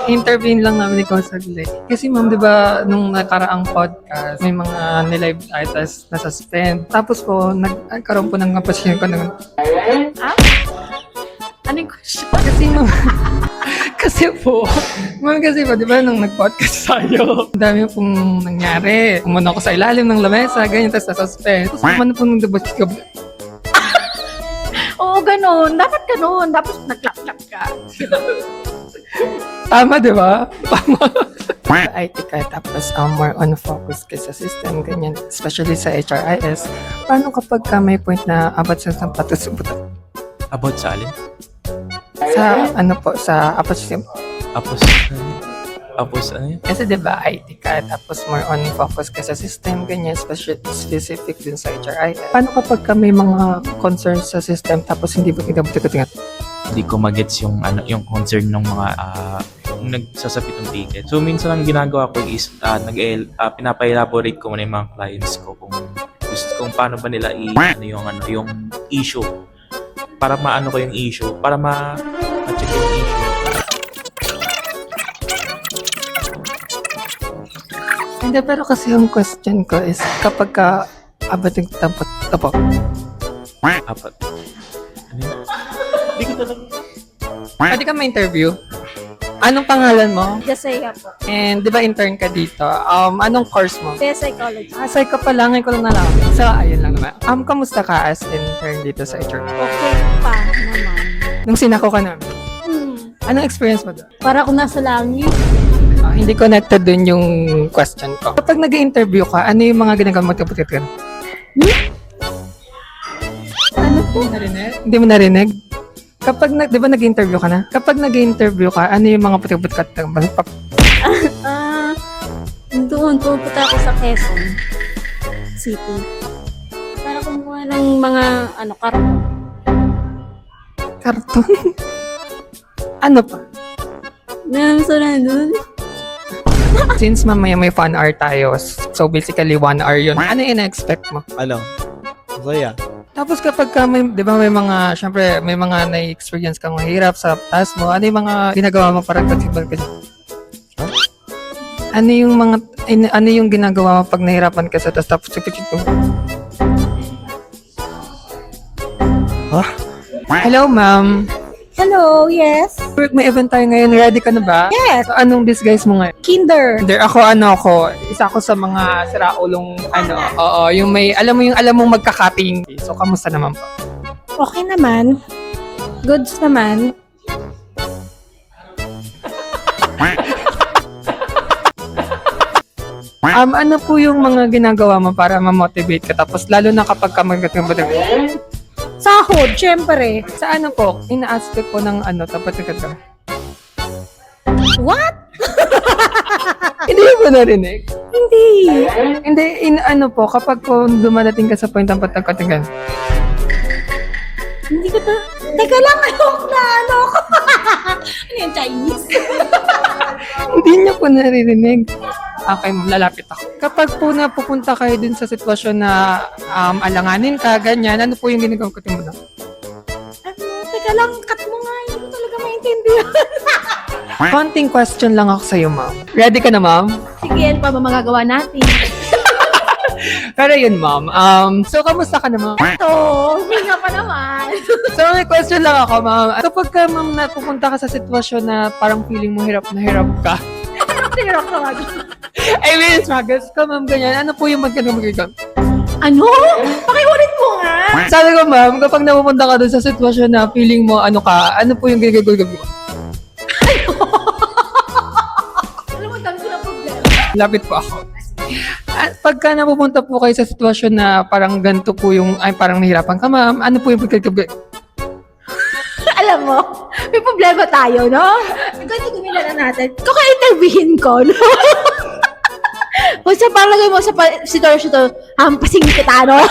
Intervene lang namin ikaw saglit. Kasi ma'am, di ba, nung nakaraang podcast, may mga nilive artists na suspend. Tapos po, nagkaroon po ng kapasyon ko ng... Anong question? Kasi ma'am, kasi po, di ba, nung nag-podcast tayo, ang dami pong nangyari. Umano ako sa ilalim ng lamesa, ganyan, tapos na-suspend. Tapos umano po nung debut ka. Oo, ganun. Dapat ganun. Dapat nag-clap-clap ka. Tama, di ba? Tama. IT ka, tapos more on focus ka sa system, ganyan. Especially sa HRIS. Paano kapag ka may point na abot sa patusubutan? About sa alin? Sa, ano po, sa apot system. Apos ano yun? Kasi di ba, IT ka, tapos more on focus ka sa system, ganyan, specific din sa HRIS. Paano kapag ka may mga concerns sa system, tapos hindi mo tingnan? Hindi ko magets yung yung concern ng mga yung nagsasapit ng ticket. So minsan ang ginagawa ko is pinapa-elaborate ko muna yung mga clients ko kung paano ba nila yung issue para maano ko yung issue para ma-check yung issue. Hindi, pero kasi yung question ko is kapag ka abot yung tapo. Apat. Ano yun? Hindi ko talaga. Pwede ka ma-interview? Anong pangalan mo? Jasaya po. And di ba intern ka dito? Anong course mo? Best psychology. Psycho pa lang, ngayon ko lang nalaman. So, ayun lang naman. Kamusta ka as intern dito sa HR? Okay pa naman. Nung sinako ka namin, anong experience mo doon? Para kung nasa langit. Hindi connected dun yung question ko. Kapag nag-interview ka, ano yung mga ginagawa mo? Ano po? Hindi mo narinig? Kapag, di ba nag-interview ka na? Kapag nag-interview ka, ano yung mga puti-puti? Doon, pupunta ako sa Quezon City. Para kumuha ng mga, karton. Karton? Ano pa? Nasa na doon. Since mamaya may fun hour tayo, so basically 1 hour yun. Ano yung ina-expect mo? Ano? Saya. Tapos kapag ka may, di ba may mga, syempre, may mga na-experience kang mahirap sa task mo, ano yung mga ginagawa mo para katibal ka dyan? Ano yung ginagawa mo pag nahirapan ka sa task tapos mo? Huh? Hello, ma'am. Hello, yes. May event tayo ngayon. Ready ka na ba? Yes. So, anong disguise mo ngayon? Kinder. Hindi, isa ako sa mga siraulong, yung may, alam mong magkakating. So, kamusta naman po? Okay naman. Goods naman. Ano po yung mga ginagawa mo para ma-motivate ka? Tapos, lalo na kapag ka mag-motivate. Sahod, syempre. Sa ano po, ina-aspect po ng tapos ka. What? Hindi mo narinig? Hindi. Hindi, po, kapag po dumadating ka sa point ng patagkatigan. Hindi ko ta... Teka lang, ayok na, ano ko. Ano yung Chinese? Hindi niyo po naririnig. Okay, ma'am, lalapit ako. Kapag po napupunta kayo din sa sitwasyon na alanganin ka, ganyan, ano po yung ginagawa ko mo na? Teka lang, cut mo nga. Hindi ko talaga maintindihan. Konting question lang ako sa'yo, ma'am. Ready ka na, ma'am? Sige, ano pa ba magagawa natin? Pero yun, ma'am. So, kamusta ka na, ma'am? Ito, hinga pa naman. So, may question lang ako, ma'am. Kapag ka, ma'am, napupunta ka sa sitwasyon na parang feeling mo hirap na hirap ka. Hirap ka nga. I mean, struggles ka, ma'am, ganyan. Ano po yung magkagawa? Ano? Pakiulit mo nga. Sabi ko, ma'am, kapag napupunta ka doon sa sitwasyon na feeling mo, ano po yung ginagawa mo? Alam mo, dami ko na problema. Lapit po ako. At pagka napupunta po kayo sa sitwasyon na parang ganito po yung, parang nahirapan ka, ma'am, ano po yung pagkagawa? Alam mo, may problema tayo, no? Ganito gumila na natin. Kung ka-interviewin ko, no? Kung sa palagay mo sa sitwasyon to, hampasin kita, no?